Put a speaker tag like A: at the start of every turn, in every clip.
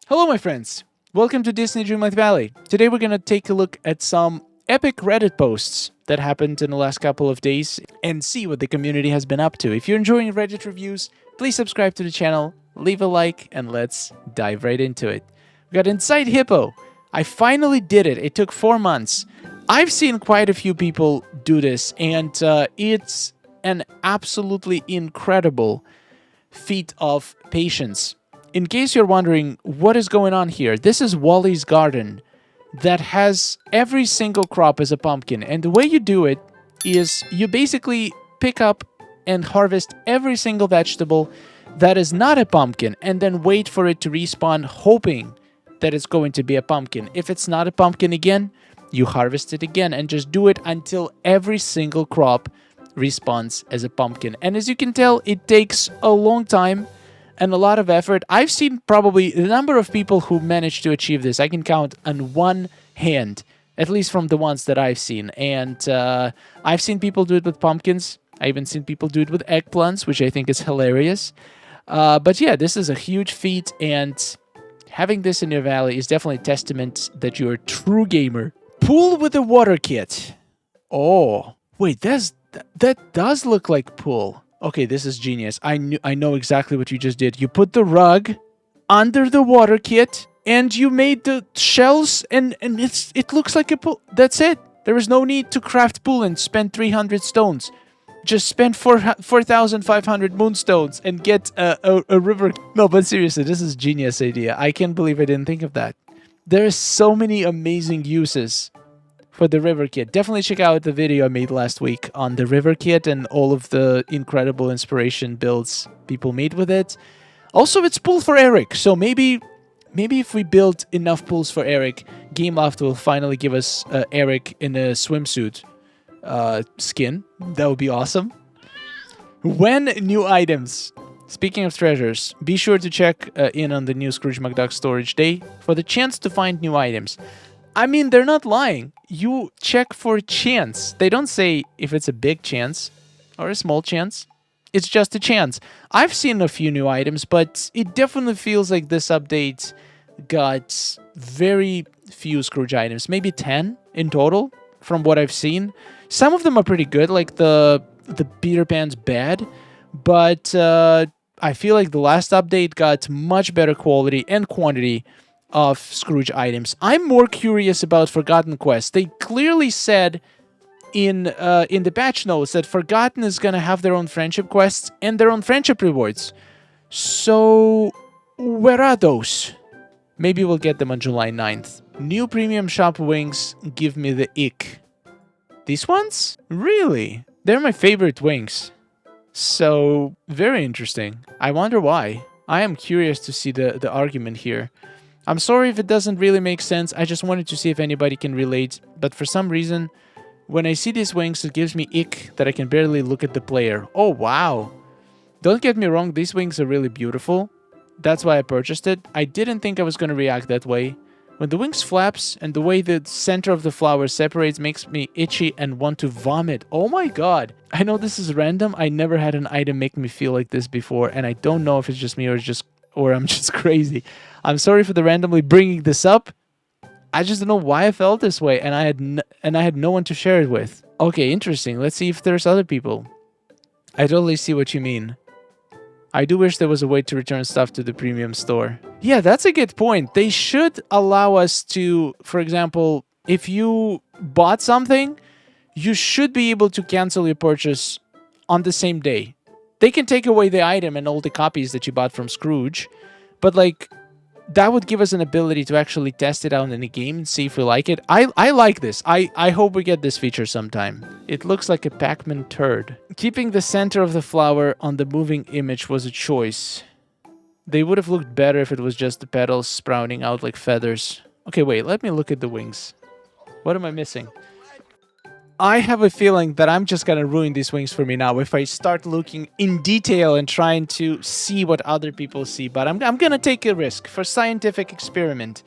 A: Hello, my friends. Welcome to DISNEY Dreamlight Valley. Today we're going to take a look at some epic Reddit posts that happened in the last couple of days and see what the community has been up to. If you're enjoying Reddit reviews, please subscribe to the channel, leave a like, and let's dive right into it. We got Inside Hippo. I finally did it. It took 4 months. I've seen quite a few people do this, and it's an absolutely incredible feat of patience. In case you're wondering what is going on here, this is Wally's garden that has every single crop as a pumpkin. And the way you do it is you basically pick up and harvest every single vegetable that is not a pumpkin and then wait for it to respawn, hoping that it's going to be a pumpkin. If it's not a pumpkin again, you harvest it again and just do it until every single crop respawns as a pumpkin. And as you can tell, it takes a long time and a lot of effort. I've seen probably the number of people who managed to achieve this. I can count on one hand, at least from the ones that I've seen. And I've seen people do it with pumpkins. I even seen people do it with eggplants, which I think is hilarious. But yeah, this is a huge feat, and having this in your valley is definitely a testament that you're a true gamer. Pool with a water kit. Oh, wait, that does look like pool. Okay, this is genius. I know exactly what you just did. You put the rug under the water kit, and you made the shells, and it looks like a pool. That's it. There is no need to craft pool and spend 300 stones. Just spend 4,500 moonstones and get a river. No, but seriously, this is a genius idea. I can't believe I didn't think of that. There's so many amazing uses for the river kit. Definitely check out the video I made last week on the river kit and all of the incredible inspiration builds people made with it. Also, it's pool for Eric, so maybe if we build enough pools for Eric, Gameloft will finally give us Eric in a swimsuit skin. That would be awesome. When new items. Speaking of treasures, be sure to check in on the new Scrooge McDuck storage day for the chance to find new items. I mean, they're not lying. You check for chance. They don't say if it's a big chance or a small chance. It's just a chance. I've seen a few new items, but it definitely feels like this update got very few Scrooge items. Maybe 10 in total from what I've seen. Some of them are pretty good, like the Peter Pan's bed. But I feel like the last update got much better quality and quantity of Scrooge items. I'm more curious about Forgotten Quest. They clearly said in the patch notes that Forgotten is gonna have their own friendship quests and their own friendship rewards. So where are those? Maybe we'll get them on July 9th. New premium shop wings give me the ick. These ones? Really? They're my favorite wings. So very interesting. I wonder why. I am curious to see the argument here. I'm sorry if it doesn't really make sense. I just wanted to see if anybody can relate. But for some reason, when I see these wings, it gives me ick that I can barely look at the player. Oh, wow. Don't get me wrong. These wings are really beautiful. That's why I purchased it. I didn't think I was going to react that way. When the wings flaps and the way the center of the flower separates makes me itchy and want to vomit. Oh my god. I know this is random. I never had an item make me feel like this before. And I don't know if it's just me or I'm just crazy. I'm sorry for the randomly bringing this up. I just don't know why I felt this way, and I had no one to share it with. Okay, interesting. Let's see if there's other people. I totally see what you mean. I do wish there was a way to return stuff to the premium store. Yeah, that's a good point. They should allow us to, for example, if you bought something, you should be able to cancel your purchase on the same day. They can take away the item and all the copies that you bought from Scrooge, but like, that would give us an ability to actually test it out in the game and see if we like it. I like this. I hope we get this feature sometime. It looks like a Pac-Man turd. Keeping the center of the flower on the moving image was a choice. They would have looked better if it was just the petals sprouting out like feathers. Okay, wait, let me look at the wings. What am I missing? I have a feeling that I'm just gonna ruin these wings for me now if I start looking in detail and trying to see what other people see. But I'm gonna take a risk for scientific experiment.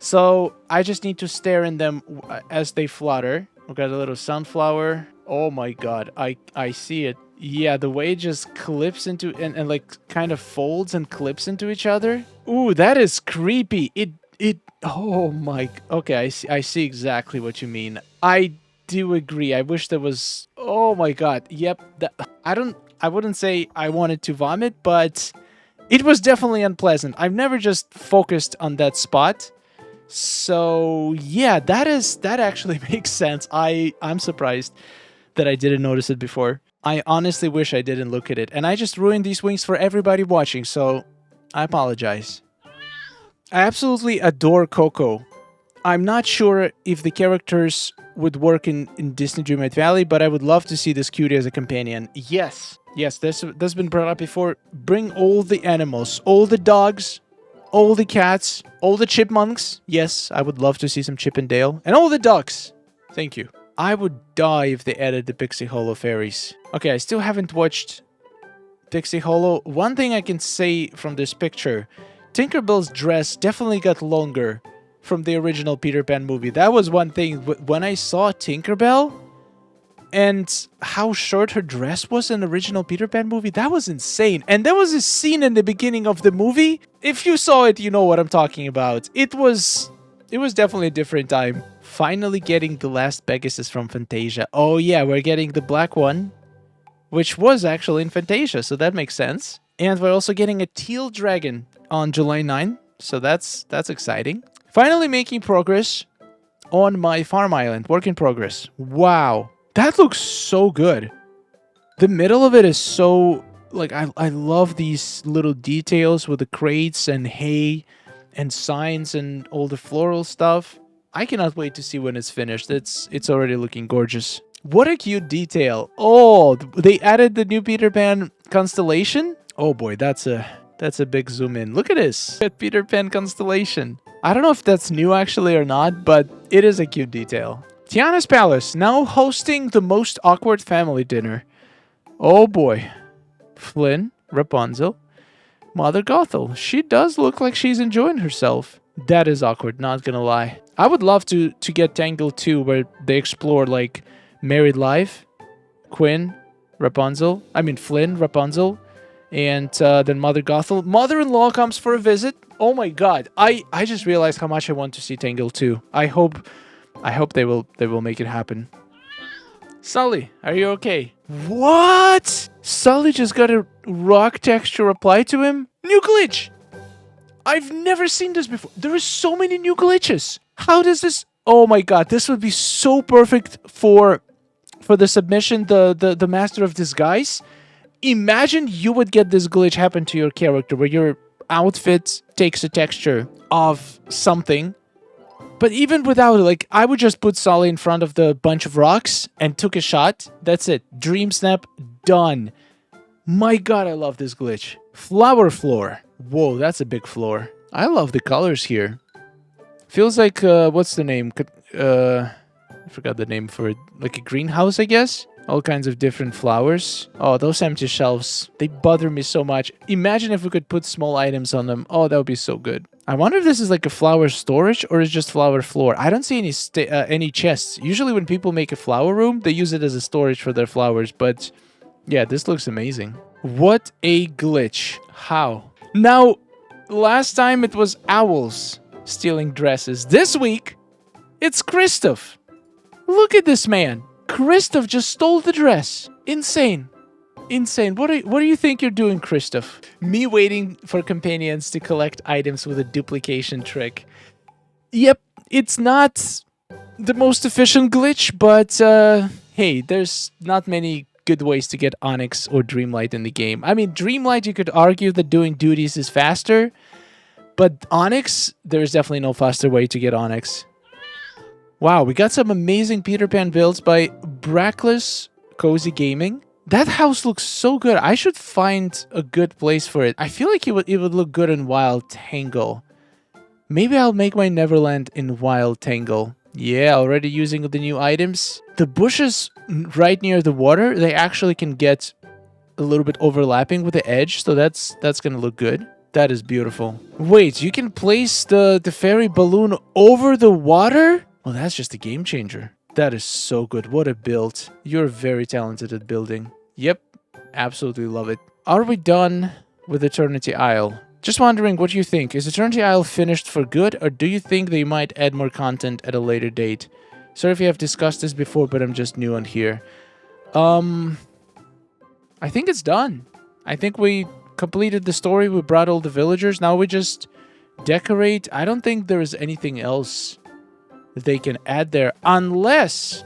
A: So I just need to stare in them as they flutter. We've got a little sunflower. Oh my god, I see it. Yeah, the way it just clips into and like kind of folds and clips into each other. Ooh, that is creepy. Oh my. Okay, I see exactly what you mean. I do agree. I wish there was. Oh my god. Yep. I wouldn't say I wanted to vomit, but it was definitely unpleasant. I've never just focused on that spot. So yeah, that actually makes sense. I'm surprised that I didn't notice it before. I honestly wish I didn't look at it, and I just ruined these wings for everybody watching, so I apologize. I absolutely adore Coco. I'm not sure if the characters would work in Disney Dreamlight Valley, but I would love to see this cutie as a companion. Yes, yes, that's been brought up before. Bring all the animals, all the dogs, all the cats, all the chipmunks. Yes, I would love to see some Chip and Dale, and all the ducks. Thank you. I would die if they added the Pixie Hollow fairies. Okay, I still haven't watched Pixie Hollow. One thing I can say from this picture, Tinkerbell's dress definitely got longer from the original Peter Pan movie. That was one thing. When I saw Tinkerbell and how short her dress was in the original Peter Pan movie, that was insane. And there was a scene in the beginning of the movie. If you saw it, you know what I'm talking about. It was definitely a different time. Finally getting the last Pegasus from Fantasia. Oh yeah, we're getting the black one, which was actually in Fantasia, so that makes sense. And we're also getting a teal dragon on July 9, so that's exciting. Finally making progress on my farm island. Work in progress. Wow, that looks so good. The middle of it is so... like, I love these little details with the crates and hay and signs and all the floral stuff. I cannot wait to see when it's finished. It's already looking gorgeous. What a cute detail. Oh, they added the new Peter Pan constellation. Oh boy, that's a big zoom in. Look at this. That Peter Pan constellation. I don't know if that's new actually or not, but it is a cute detail. Tiana's Palace, now hosting the most awkward family dinner. Oh boy. Flynn, Rapunzel, Mother Gothel. She does look like she's enjoying herself. That is awkward, not gonna lie. I would love to get Tangled 2, where they explore, like, married life, Flynn, Rapunzel, and then Mother Gothel. Mother-in-law comes for a visit. Oh my god, I just realized how much I want to see Tangled 2. I hope they will make it happen. Sully, are you okay? What? Sully just got a rock texture applied to him? New glitch! I've never seen this before. There are so many new glitches. How does this... oh my god, this would be so perfect for the submission, the Master of Disguise. Imagine you would get this glitch happen to your character, where your outfit takes a texture of something. But even without it, like, I would just put Sully in front of the bunch of rocks and took a shot. That's it. Dream snap, done. My god, I love this glitch. Flower floor. Whoa, that's a big floor. I love the colors here. Feels like, what's the name? I forgot the name for it. Like a greenhouse, I guess? All kinds of different flowers. Oh, those empty shelves. They bother me so much. Imagine if we could put small items on them. Oh, that would be so good. I wonder if this is like a flower storage or is just flower floor. I don't see any chests. Usually when people make a flower room, they use it as a storage for their flowers. But yeah, this looks amazing. What a glitch. How? Now, last time it was owls stealing dresses. This week, it's Kristoff. Look at this man. Kristoff just stole the dress. Insane. Insane. What do you think you're doing, Kristoff? Me waiting for companions to collect items with a duplication trick. Yep, it's not the most efficient glitch, but hey, there's not many good ways to get Onyx or Dreamlight in the game. I mean, Dreamlight, you could argue that doing duties is faster, but Onyx, there's definitely no faster way to get Onyx. Wow, we got some amazing Peter Pan builds by Brackless Cozy Gaming. That house looks so good. I should find a good place for it. I feel like it would look good in Wild Tangle. Maybe I'll make my Neverland in Wild Tangle. Yeah, already using the new items. The bushes right near the water, they actually can get a little bit overlapping with the edge, so that's gonna look good. That is beautiful. Wait, you can place the fairy balloon over the water? Well, that's just a game changer. That is so good. What a build. You're very talented at building. Yep, Absolutely love it. Are we done with Eternity Isle? Just wondering what you think. Is Eternity Isle finished for good, or do you think they might add more content at a later date? Sorry if you have discussed this before, but I'm just new on here. I think it's done. I think we completed the story. We brought all the villagers. Now we just decorate. I don't think there is anything else that they can add there, unless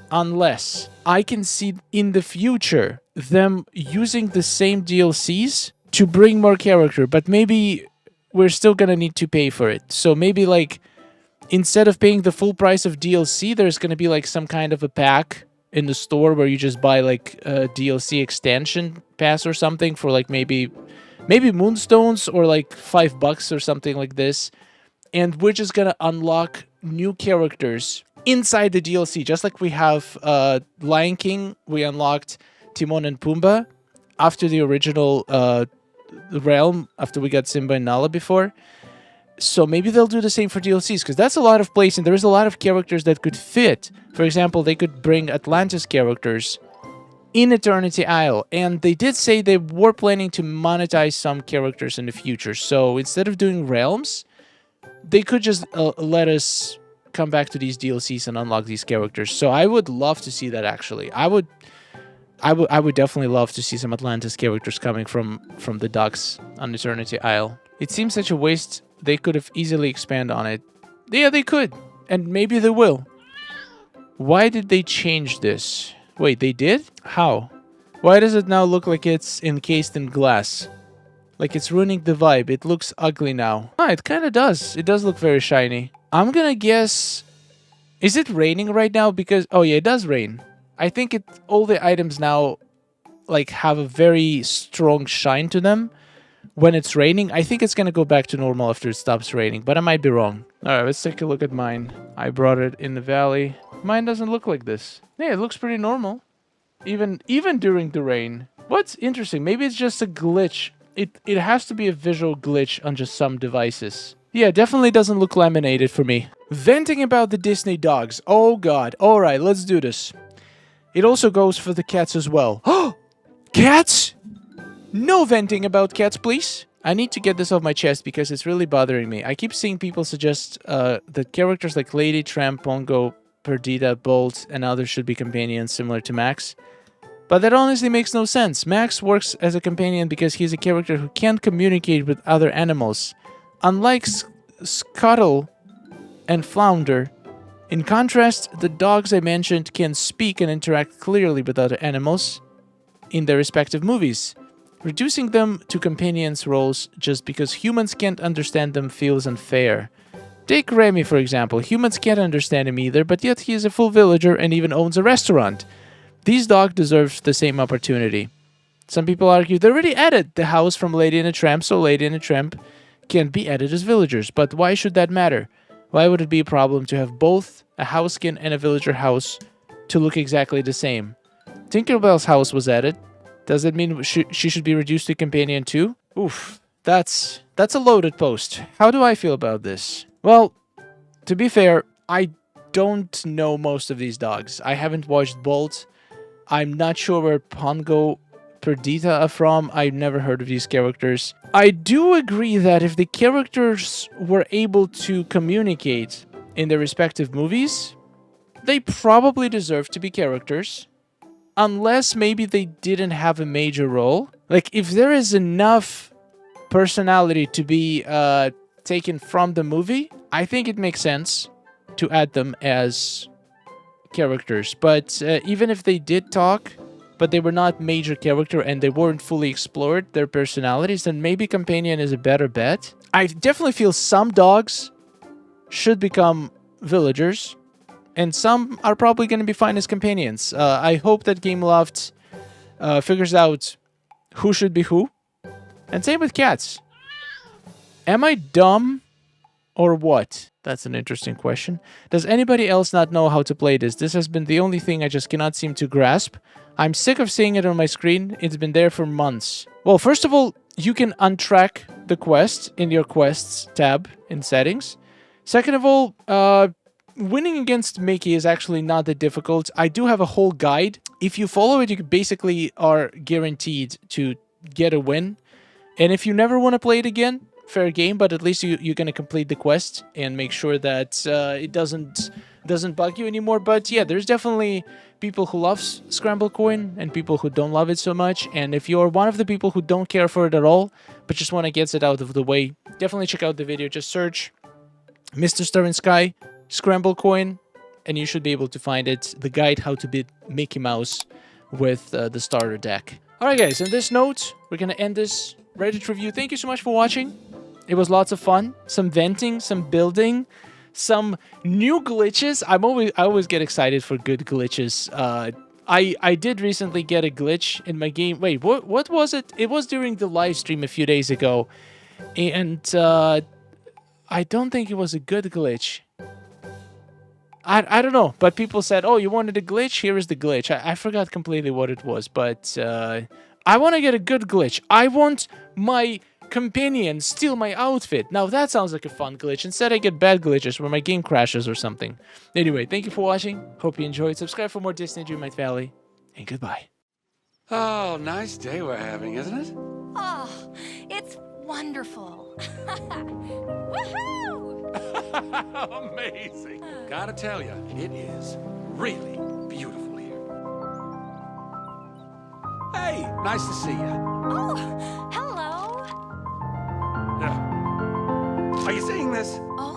A: I can see in the future them using the same DLCs to bring more character, but maybe we're still gonna need to pay for it. So maybe like instead of paying the full price of DLC, there's gonna be like some kind of a pack in the store where you just buy like a DLC extension pass or something for like maybe moonstones or like $5 or something like this. And we're just gonna unlock new characters inside the DLC, just like we have Lion King. We unlocked Timon and Pumbaa after the original realm, after we got Simba and Nala before. So maybe they'll do the same for DLCs, because that's a lot of place, and there is a lot of characters that could fit. For example, they could bring Atlantis characters in Eternity Isle, and they did say they were planning to monetize some characters in the future. So instead of doing realms, they could just let us come back to these DLCs and unlock these characters. So I would love to see that, actually. I would definitely love to see some Atlantis characters coming from the docks on Eternity Isle. It seems such a waste. They could have easily expanded on it. Yeah, they could. And maybe they will. Why did they change this? Wait, they did? How? Why does it now look like it's encased in glass? Like it's ruining the vibe. It looks ugly now. Ah, it kind of does. It does look very shiny. I'm gonna guess... Is it raining right now? Because... Oh yeah, it does rain. I think all the items now like have a very strong shine to them when it's raining. I think it's gonna go back to normal after it stops raining, but I might be wrong. Alright, let's take a look at mine. I brought it in the valley. Mine doesn't look like this. Yeah, it looks pretty normal. Even during the rain. What's interesting, maybe it's just a glitch. It has to be a visual glitch on just some devices. Yeah, definitely doesn't look laminated for me. Venting about the Disney dogs. Oh god. Alright, let's do this. It also goes for the cats as well. Oh! Cats? No venting about cats, please. I need to get this off my chest because it's really bothering me. I keep seeing people suggest that characters like Lady, Tramp, Pongo, Perdita, Bolt, and others should be companions similar to Max. But that honestly makes no sense. Max works as a companion because he's a character who can't communicate with other animals. Unlike Scuttle and Flounder. In contrast, the dogs I mentioned can speak and interact clearly with other animals in their respective movies. Reducing them to companions' roles just because humans can't understand them feels unfair. Take Remy, for example. Humans can't understand him either, but yet he is a full villager and even owns a restaurant. These dogs deserve the same opportunity. Some people argue they already added the house from Lady and the Tramp, so Lady and the Tramp can be added as villagers. But why should that matter? Why would it be a problem to have both a house skin and a villager house to look exactly the same? Tinkerbell's house was added. Does that mean she should be reduced to companion too? Oof, that's a loaded post. How do I feel about this? Well, to be fair, I don't know most of these dogs. I haven't watched Bolt. I'm not sure where Pongo, Perdita are from. I've never heard of these characters. I do agree that if the characters were able to communicate in their respective movies, they probably deserve to be characters. Unless maybe they didn't have a major role. Like, if there is enough personality to be taken from the movie, I think it makes sense to add them as characters. But even if they did talk, but they were not major character and they weren't fully explored, their personalities, then maybe companion is a better bet. I definitely feel some dogs should become villagers. And some are probably going to be fine as companions. I hope that Gameloft figures out who should be who. And same with cats. Am I dumb or what? That's an interesting question. Does anybody else not know how to play this? This has been the only thing I just cannot seem to grasp. I'm sick of seeing it on my screen. It's been there for months. Well, first of all, you can untrack the quest in your quests tab in settings. Second of all, winning against Mickey is actually not that difficult. I do have a whole guide If you follow it, you basically are guaranteed to get a win. And if you never want to play it again, fair game, but at least you're going to complete the quest and make sure that it doesn't bug you anymore. But yeah, there's definitely people who love Scramblecoin and people who don't love it so much. And if you're one of the people who don't care for it at all, but just want to get it out of the way, definitely check out the video. Just search Mr. Star in Sky, Scramblecoin, and you should be able to find it. The guide how to beat Mickey Mouse with the starter deck. Alright guys, on this note, we're going to end this Reddit review. Thank you so much for watching. It was lots of fun. Some venting, some building, some new glitches. I always get excited for good glitches. I did recently get a glitch in my game. Wait, what was it? It was during the live stream a few days ago. And I don't think it was a good glitch. I don't know, but people said, oh, you wanted a glitch? Here is the glitch. I forgot completely what it was, but I want to get a good glitch. I want my companion steal my outfit. Now that sounds like a fun glitch. Instead, I get bad glitches where my game crashes or something. Anyway, thank you for watching. Hope you enjoyed. Subscribe for more Disney Dreamlight Valley, and goodbye.
B: Oh, nice day we're having, isn't it?
C: Oh, it's wonderful. Woohoo!
B: Amazing. Gotta tell you, it is really beautiful here. Hey, nice to see you.
C: Oh, hello.
B: Are you seeing this?
C: Oh,